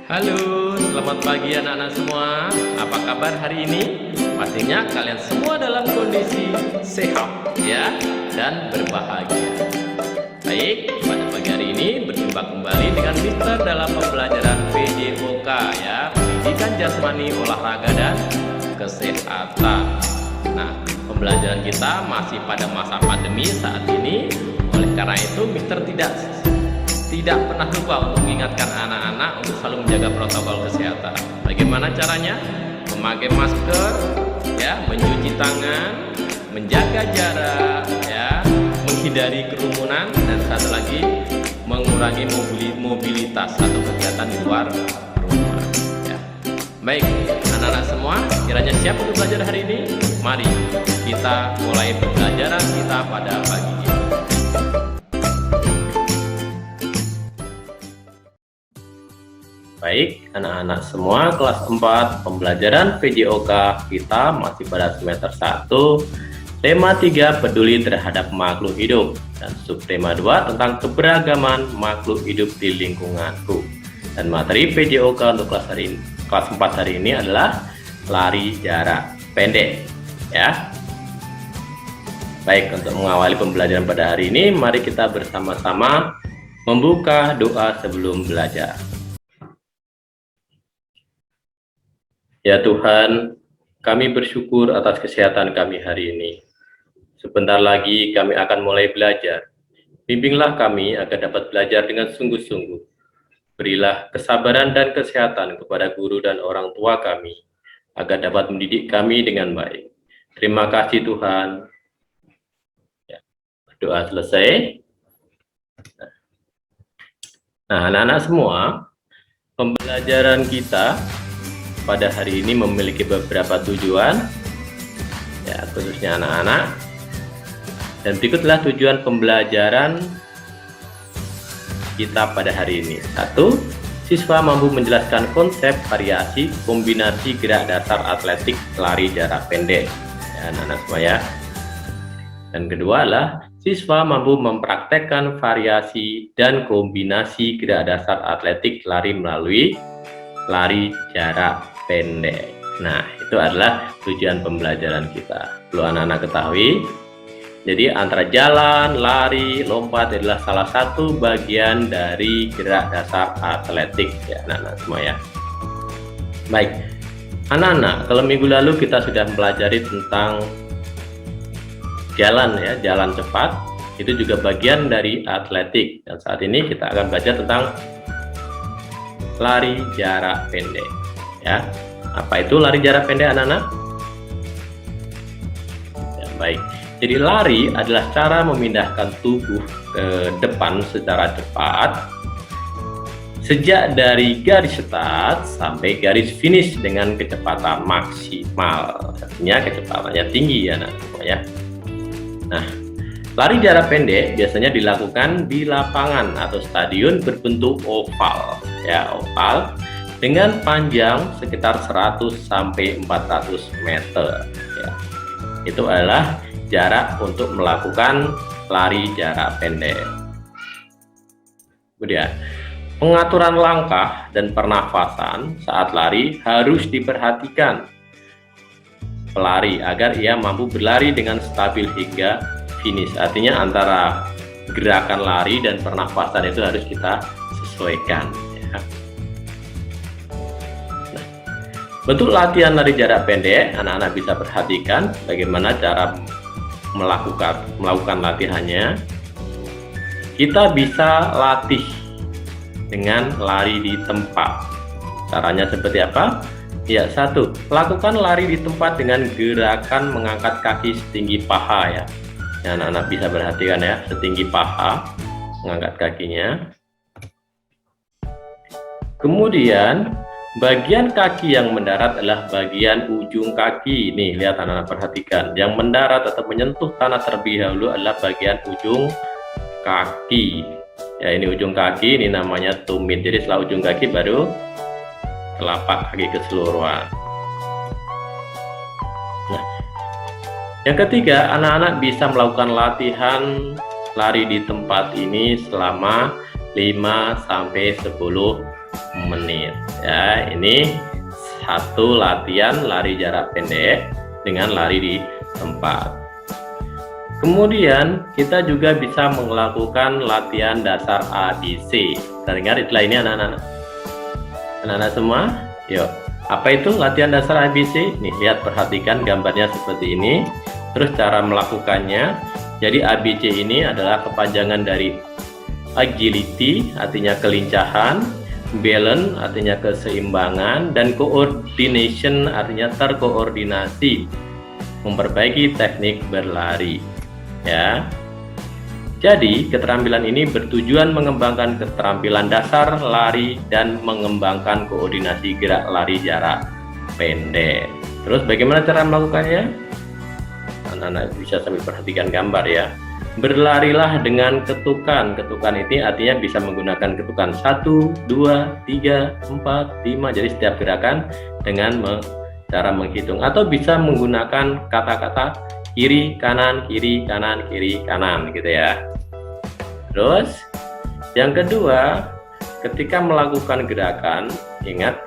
Halo, selamat pagi anak-anak semua. Apa kabar hari ini? Pastinya kalian semua dalam kondisi sehat ya dan berbahagia. Baik, pada pagi hari ini berjumpa kembali dengan Mister dalam pembelajaran PJOK ya, Pendidikan Jasmani, Olahraga dan Kesehatan. Nah, pembelajaran kita masih pada masa pandemi saat ini. Oleh karena itu, Mister tidak pernah lupa untuk mengingatkan anak-anak untuk selalu menjaga protokol kesehatan. Bagaimana caranya? Memakai masker, ya, mencuci tangan, menjaga jarak, ya, menghindari kerumunan, dan satu lagi mengurangi mobilitas atau kegiatan di luar rumah. Ya. Baik, anak-anak semua, kiranya siap untuk belajar hari ini? Mari kita mulai pembelajaran kita pada pagi ini. Baik, anak-anak semua kelas 4 pembelajaran PJOK kita masih pada semester 1. Tema 3 peduli terhadap makhluk hidup dan subtema 2 tentang keberagaman makhluk hidup di lingkunganku. Dan materi PJOK untuk kelas 4 hari ini adalah lari jarak pendek ya. Baik, untuk mengawali pembelajaran pada hari ini, mari kita bersama-sama membuka doa sebelum belajar. Ya Tuhan, kami bersyukur atas kesehatan kami hari ini. Sebentar lagi kami akan mulai belajar. Bimbinglah kami agar dapat belajar dengan sungguh-sungguh. Berilah kesabaran dan kesehatan kepada guru dan orang tua kami, agar dapat mendidik kami dengan baik. Terima kasih Tuhan. Ya, berdoa selesai. Nah, anak-anak semua, pembelajaran kita pada hari ini memiliki beberapa tujuan ya, khususnya anak-anak. Dan berikutlah tujuan pembelajaran kita pada hari ini. 1. Siswa mampu menjelaskan konsep variasi kombinasi gerak dasar atletik lari jarak pendek ya, anak-anak semua ya. Dan kedua adalah siswa mampu mempraktekkan variasi dan kombinasi gerak dasar atletik lari melalui lari jarak pendek. Nah, itu adalah tujuan pembelajaran kita. Perlu anak-anak ketahui, jadi antara jalan, lari, lompat adalah salah satu bagian dari gerak dasar atletik ya anak-anak semua ya. Baik, anak-anak, kalau minggu lalu kita sudah mempelajari tentang jalan ya, jalan cepat, itu juga bagian dari atletik. Dan saat ini kita akan belajar tentang lari jarak pendek ya. Apa itu lari jarak pendek anak-anak? Ya, baik, jadi lari adalah cara memindahkan tubuh ke depan secara cepat sejak dari garis start sampai garis finish dengan kecepatan maksimal. Artinya kecepatannya tinggi ya anak-anak ya. Nah, lari jarak pendek biasanya dilakukan di lapangan atau stadion berbentuk oval ya, oval dengan panjang sekitar 100 sampai 400 meter ya. Itu adalah jarak untuk melakukan lari jarak pendek. Kemudian pengaturan langkah dan pernafasan saat lari harus diperhatikan pelari agar ia mampu berlari dengan stabil hingga finish. Artinya antara gerakan lari dan pernafasan itu harus kita sesuaikan ya. Nah, bentuk latihan lari jarak pendek, anak-anak bisa perhatikan bagaimana cara melakukan latihannya. Kita bisa latih dengan lari di tempat. Caranya seperti apa? Ya, 1. Lakukan lari di tempat dengan gerakan mengangkat kaki setinggi paha ya. Anak-anak bisa perhatikan ya, setinggi paha, mengangkat kakinya. Kemudian bagian kaki yang mendarat adalah bagian ujung kaki. Nih, lihat anak-anak perhatikan. Yang mendarat atau menyentuh tanah terlebih dahulu adalah bagian ujung kaki. Ya, ini ujung kaki, ini namanya tumit. Jadi setelah ujung kaki baru telapak kaki keseluruhan. Nah, yang ketiga, anak-anak bisa melakukan latihan lari di tempat ini selama 5-10 menit ya. Ini satu latihan lari jarak pendek dengan lari di tempat. Kemudian kita juga bisa melakukan latihan dasar ABC. Kita dengar istilah ini anak-anak. Anak-anak semua, yuk. Apa itu latihan dasar ABC? Nih, lihat, perhatikan gambarnya seperti ini. Terus cara melakukannya. Jadi ABC ini adalah kepanjangan dari agility, artinya kelincahan, balance, artinya keseimbangan, dan coordination, artinya terkoordinasi, memperbaiki teknik berlari. Ya. Jadi, keterampilan ini bertujuan mengembangkan keterampilan dasar lari dan mengembangkan koordinasi gerak lari jarak pendek. Terus bagaimana cara melakukannya? Anak-anak bisa sambil perhatikan gambar ya. Berlarilah dengan ketukan. Ketukan ini artinya bisa menggunakan ketukan 1, 2, 3, 4, 5. Jadi setiap gerakan dengan cara menghitung, atau bisa menggunakan kata-kata kiri kanan kiri kanan kiri kanan gitu ya. Terus yang kedua, ketika melakukan gerakan, ingat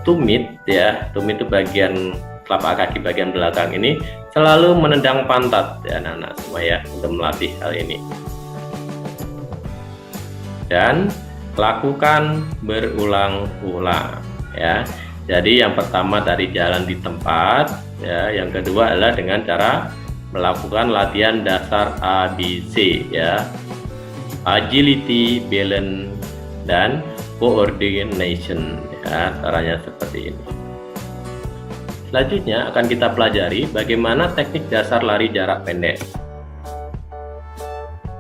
tumit ya. Tumit itu bagian telapak kaki bagian belakang ini selalu menendang pantat ya anak-anak semua ya, untuk melatih hal ini. Dan lakukan berulang-ulang ya. Jadi yang pertama dari jalan di tempat ya, yang kedua adalah dengan cara melakukan latihan dasar ABC ya. Agility, balance, dan coordination ya, caranya seperti ini. Selanjutnya akan kita pelajari bagaimana teknik dasar lari jarak pendek.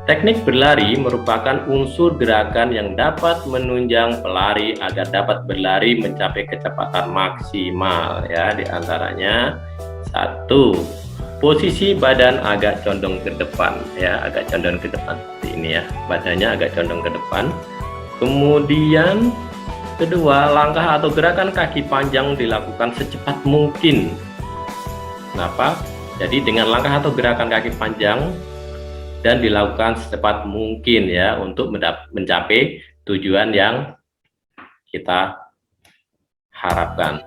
Teknik berlari merupakan unsur gerakan yang dapat menunjang pelari agar dapat berlari mencapai kecepatan maksimal ya. Di antaranya 1. Posisi badan agak condong ke depan ya, agak condong ke depan seperti ini ya. Badannya agak condong ke depan. Kemudian kedua, langkah atau gerakan kaki panjang dilakukan secepat mungkin. Kenapa? Jadi dengan langkah atau gerakan kaki panjang dan dilakukan secepat mungkin ya, untuk mencapai tujuan yang kita harapkan.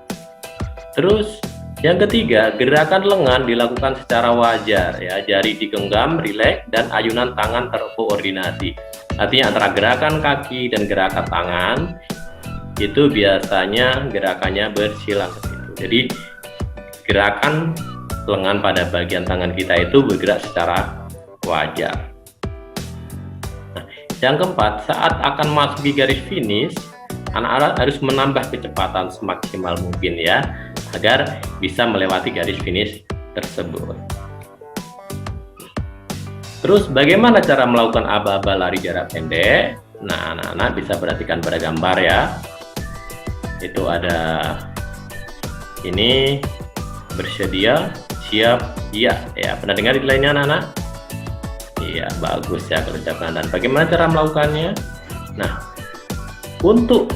Terus yang ketiga, gerakan lengan dilakukan secara wajar ya, jari digenggam, rileks, dan ayunan tangan terkoordinasi. Artinya antara gerakan kaki dan gerakan tangan itu biasanya gerakannya bersilang seperti itu. Jadi gerakan lengan pada bagian tangan kita itu bergerak secara wajar. Nah, yang keempat, saat akan memasuki garis finish, anak-anak harus menambah kecepatan semaksimal mungkin ya, agar bisa melewati garis finish tersebut. Terus bagaimana cara melakukan aba-aba lari jarak pendek? Nah, anak-anak bisa perhatikan pada gambar ya. Itu ada ini, bersedia, siap, iya ya. Pernah dengar di lainnya anak-anak? Iya, bagus ya kalau ucapkan. Dan bagaimana cara melakukannya? Nah, untuk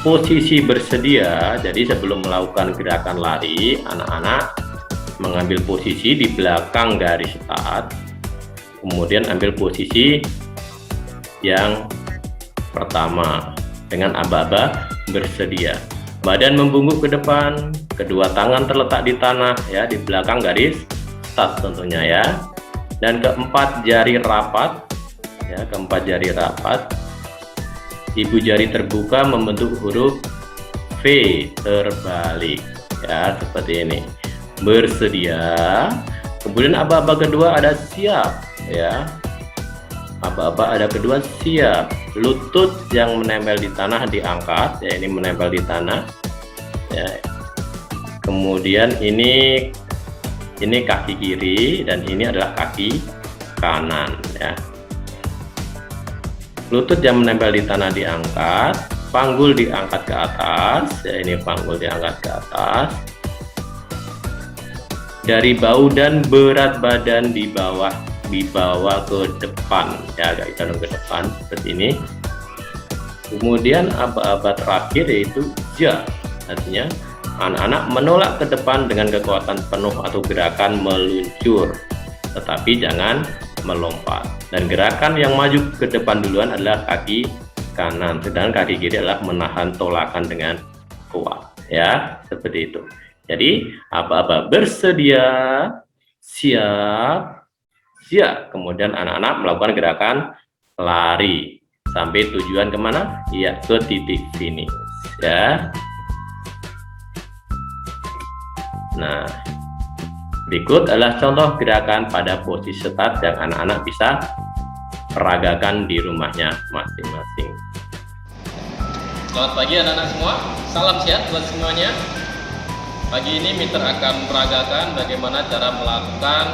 posisi bersedia, jadi sebelum melakukan gerakan lari, anak-anak mengambil posisi di belakang garis start, kemudian ambil posisi yang pertama dengan aba-aba bersedia. Badan membungkuk ke depan, kedua tangan terletak di tanah ya, di belakang garis start tentunya ya. Dan keempat jari rapat ya, keempat jari rapat. Ibu jari terbuka membentuk huruf V terbalik ya, seperti ini. Bersedia. Kemudian aba-aba kedua ada siap ya. Aba-aba ada kedua siap. Lutut yang menempel di tanah diangkat ya, ini menempel di tanah ya. Kemudian ini kaki kiri dan ini adalah kaki kanan ya. Lutut yang menempel di tanah diangkat, panggul diangkat ke atas ya, ini panggul diangkat ke atas. Dari bahu dan berat badan dibawa ke depan ya, agak condong ke depan seperti ini. Kemudian aba-aba terakhir yaitu ja, artinya anak-anak menolak ke depan dengan kekuatan penuh atau gerakan meluncur, tetapi jangan melompat. Dan gerakan yang maju ke depan duluan adalah kaki kanan, sedangkan kaki kiri adalah menahan tolakan dengan kuat, ya, seperti itu. Jadi aba-aba bersedia, siap, siap. Kemudian anak-anak melakukan gerakan lari sampai tujuan kemana? Ya, ke titik finish, ya. Nah, berikut adalah contoh gerakan pada posisi start yang anak-anak bisa peragakan di rumahnya masing-masing. Selamat pagi anak-anak semua, salam sehat buat semuanya. Pagi ini Mister akan peragakan bagaimana cara melakukan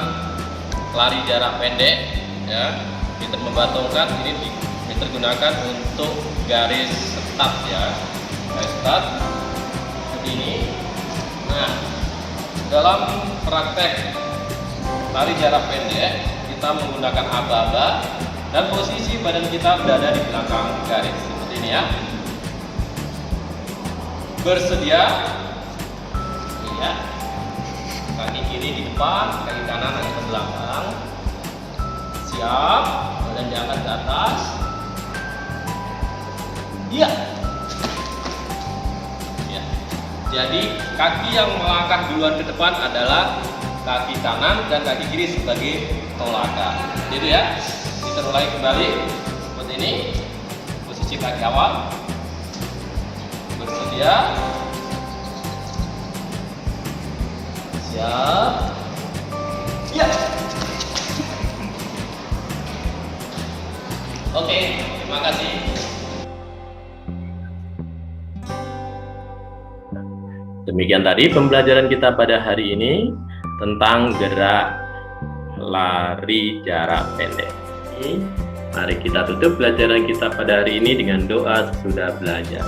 lari jarak pendek, ya. Mister membatongkan ini Mister gunakan untuk garis start, ya, garis start seperti ini. Nah, dalam praktek lari jarak pendek kita menggunakan aba-aba dan posisi badan kita berada di belakang garis seperti ini, ya. Bersedia, iya. Kaki kiri di depan, kaki kanan agak ke belakang. Siap, badan diangkat ke atas. Iya. Ya. Jadi kaki yang melangkah duluan ke depan adalah kaki kanan dan kaki kiri sebagai tolakan. Jadi ya, kita ulangi kembali seperti ini. Posisi kaki awal. Bersedia. Siap. Ya. Oke, terima kasih. Demikian tadi pembelajaran kita pada hari ini tentang gerak lari jarak pendek. Mari kita tutup pelajaran kita pada hari ini dengan doa sesudah belajar.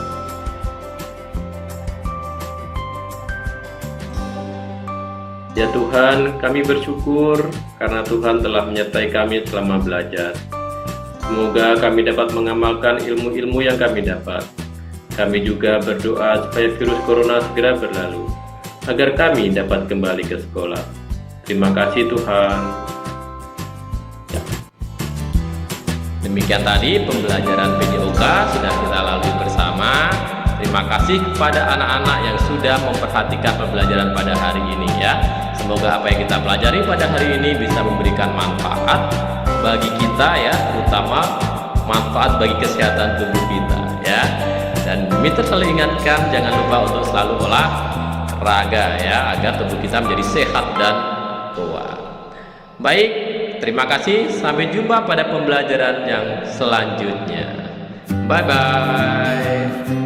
Ya Tuhan, kami bersyukur karena Tuhan telah menyertai kami selama belajar. Semoga kami dapat mengamalkan ilmu-ilmu yang kami dapat. Kami juga berdoa supaya virus corona segera berlalu, agar kami dapat kembali ke sekolah. Terima kasih Tuhan. Ya. Demikian tadi pembelajaran PJOK sudah kita lalui bersama. Terima kasih kepada anak-anak yang sudah memperhatikan pembelajaran pada hari ini, ya. Semoga apa yang kita pelajari pada hari ini bisa memberikan manfaat bagi kita, ya, terutama manfaat bagi kesehatan tubuh kita, ya. Dan Mister selalu ingatkan jangan lupa untuk selalu olahraga, ya, agar tubuh kita menjadi sehat dan kuat. Baik, terima kasih. Sampai jumpa pada pembelajaran yang selanjutnya. Bye bye.